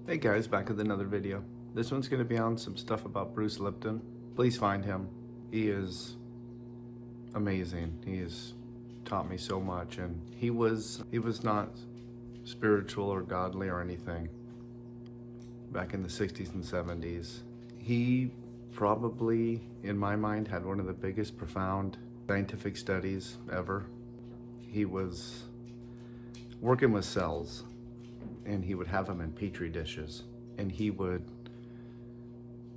Hey guys, back with another video. This one's going to be on some stuff about Bruce Lipton. Please find him. He is amazing. He has taught me so much, and he was not spiritual or godly or anything back in the 60s and 70s. He probably, in my mind, had one of the biggest profound scientific studies ever. He was working with cells, and he would have them in petri dishes, and he would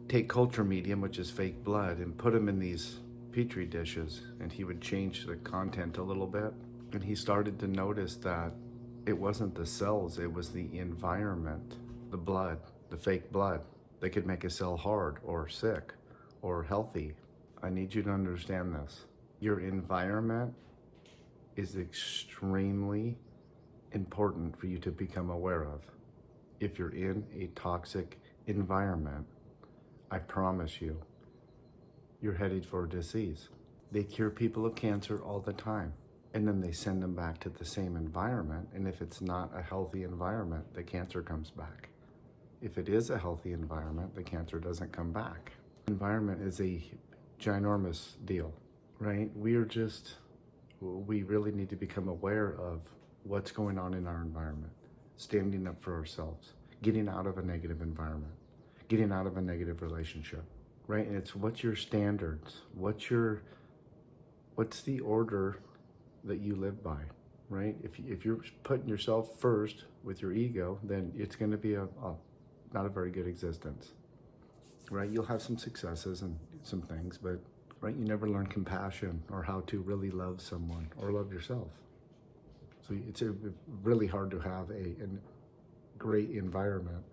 take culture medium, which is fake blood, and put them in these petri dishes, and he would change the content a little bit. And he started to notice that it wasn't the cells, it was the environment, the blood, the fake blood, that could make a cell hard or sick or healthy. I need you to understand this. Your environment is extremely important for you to become aware of. If you're in a toxic environment, I promise you, you're headed for a disease. They cure people of cancer all the time, and then they send them back to the same environment, and if it's not a healthy environment, the cancer comes back. If it is a healthy environment, the cancer doesn't come back. Environment is a ginormous deal, right? We really need to become aware of what's going on in our environment, standing up for ourselves, getting out of a negative environment, getting out of a negative relationship, right? And it's what's your standards, what's the order that you live by, right? If you're putting yourself first with your ego, then it's going to be not a very good existence, right? You'll have some successes and some things, but right, you never learn compassion or how to really love someone or love yourself. So it's really hard to have a great environment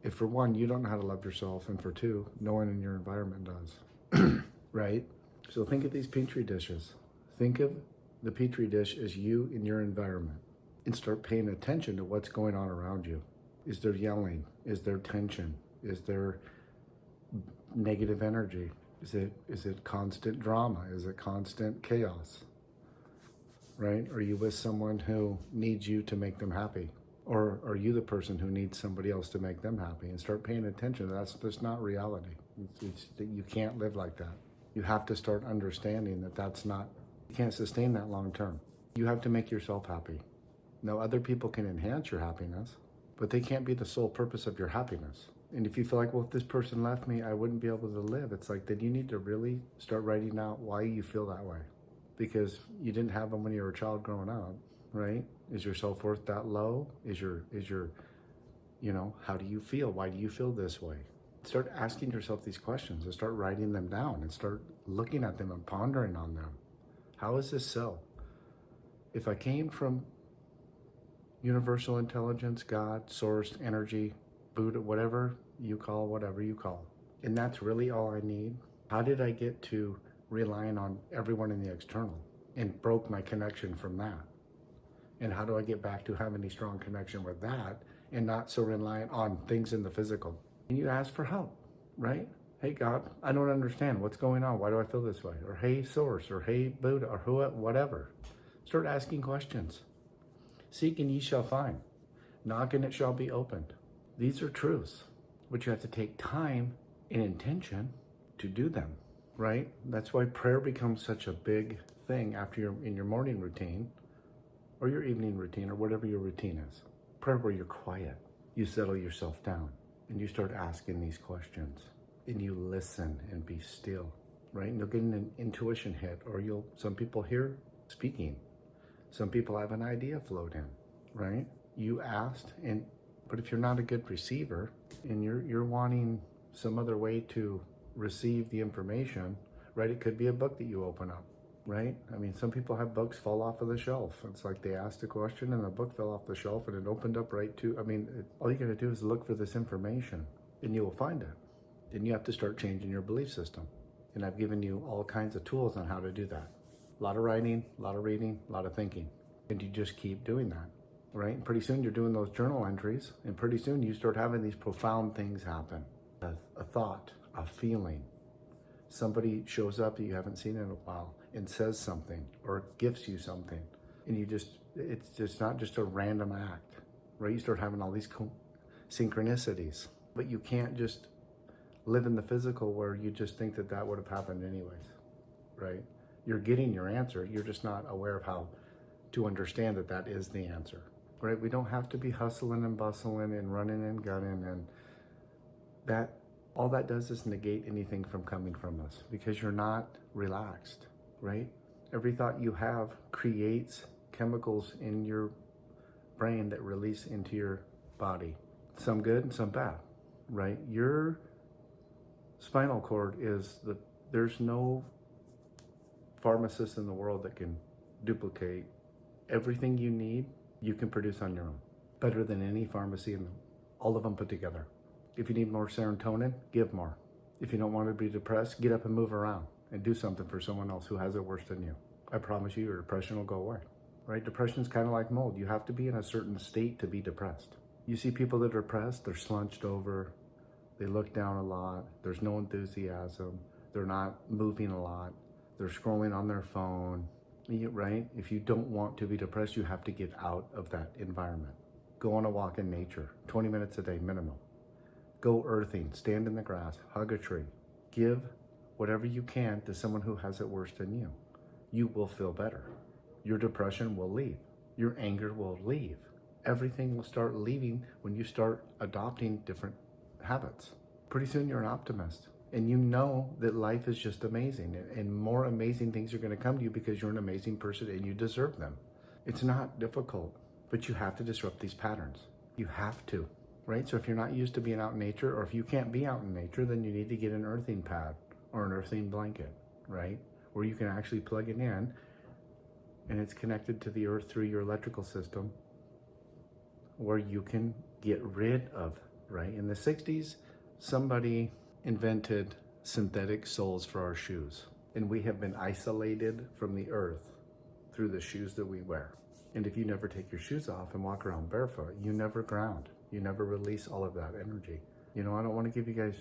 if, for one, you don't know how to love yourself, and for two, no one in your environment does, right? So think of these petri dishes. Think of the petri dish as you in your environment, and start paying attention to what's going on around you. Is there yelling? Is there tension? Is there negative energy? Is it constant drama? Is it constant chaos? Right? Are you with someone who needs you to make them happy? Or are you the person who needs somebody else to make them happy? And start paying attention. That's not reality. You can't live like that. You have to start understanding that you can't sustain that long term. You have to make yourself happy. Now, other people can enhance your happiness, but they can't be the sole purpose of your happiness. And if you feel like, well, if this person left me, I wouldn't be able to live, it's like, then you need to really start writing out why you feel that way. Because you didn't have them when you were a child growing up, right? Is your self-worth that low? Is your, how do you feel? Why do you feel this way? Start asking yourself these questions and start writing them down and start looking at them and pondering on them. How is this so? If I came from universal intelligence, God, source, energy, Buddha, whatever you call, and that's really all I need, how did I get to relying on everyone in the external and broke my connection from that? And how do I get back to having a strong connection with that and not so reliant on things in the physical? And you ask for help, right? Hey God, I don't understand what's going on. Why do I feel this way? Or hey source, or hey Buddha, or whatever. Start asking questions. Seek and ye shall find. Knock and it shall be opened. These are truths, but you have to take time and intention to do them. Right? That's why prayer becomes such a big thing after you're in your morning routine or your evening routine or whatever your routine is. Prayer where you're quiet. You settle yourself down and you start asking these questions and you listen and be still, right? And you'll get an intuition hit, or some people hear speaking. Some people have an idea float in, right? You asked, but if you're not a good receiver and you're wanting some other way to receive the information, right? It could be a book that you open up, right? I mean, some people have books fall off of the shelf. It's like they asked a question and the book fell off the shelf and it opened up right to, all you gotta do is look for this information and you will find it. Then you have to start changing your belief system. And I've given you all kinds of tools on how to do that. A lot of writing, a lot of reading, a lot of thinking. And you just keep doing that, right? And pretty soon you're doing those journal entries, and pretty soon you start having these profound things happen. A thought, a feeling. Somebody shows up that you haven't seen in a while and says something or gifts you something, and it's just not just a random act, right? You start having all these synchronicities. But you can't just live in the physical where you just think that that would have happened anyways, right? You're getting your answer. You're just not aware of how to understand that that is the answer, right? We don't have to be hustling and bustling and running and gunning, and that all that does is negate anything from coming from us because you're not relaxed, right? Every thought you have creates chemicals in your brain that release into your body, some good and some bad, right? Your spinal cord is there's no pharmacist in the world that can duplicate everything you need. You can produce on your own, better than any pharmacy in all of them put together. If you need more serotonin, give more. If you don't want to be depressed, get up and move around and do something for someone else who has it worse than you. I promise you, your depression will go away, right? Depression is kind of like mold. You have to be in a certain state to be depressed. You see people that are depressed, they're slunched over, they look down a lot, there's no enthusiasm, they're not moving a lot, they're scrolling on their phone, right? If you don't want to be depressed, you have to get out of that environment. Go on a walk in nature, 20 minutes a day minimum. Go earthing, stand in the grass, hug a tree. Give whatever you can to someone who has it worse than you. You will feel better. Your depression will leave. Your anger will leave. Everything will start leaving when you start adopting different habits. Pretty soon you're an optimist, and you know that life is just amazing, and more amazing things are going to come to you because you're an amazing person and you deserve them. It's not difficult, but you have to disrupt these patterns. You have to, right? So if you're not used to being out in nature, or if you can't be out in nature, then you need to get an earthing pad or an earthing blanket, right? Where you can actually plug it in and it's connected to the earth through your electrical system, where you can get rid of, right? In the 60s, somebody invented synthetic soles for our shoes, and we have been isolated from the earth through the shoes that we wear. And if you never take your shoes off and walk around barefoot, you never ground. You never release all of that energy. You know, I don't want to give you guys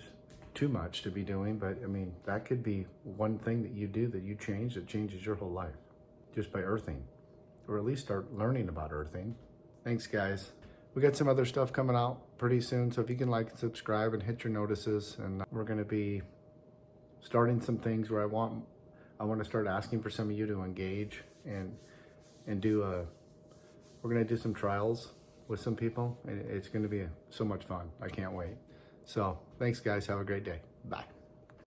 too much to be doing, but I mean, that could be one thing that you do that you change that changes your whole life just by earthing, or at least start learning about earthing. Thanks, guys. We got some other stuff coming out pretty soon, so if you can like and subscribe and hit your notices, and we're going to be starting some things where I want to start asking for some of you to engage and do we're going to do some trials with some people, and it's going to be so much fun. I can't wait. So thanks, guys. Have a great day. Bye.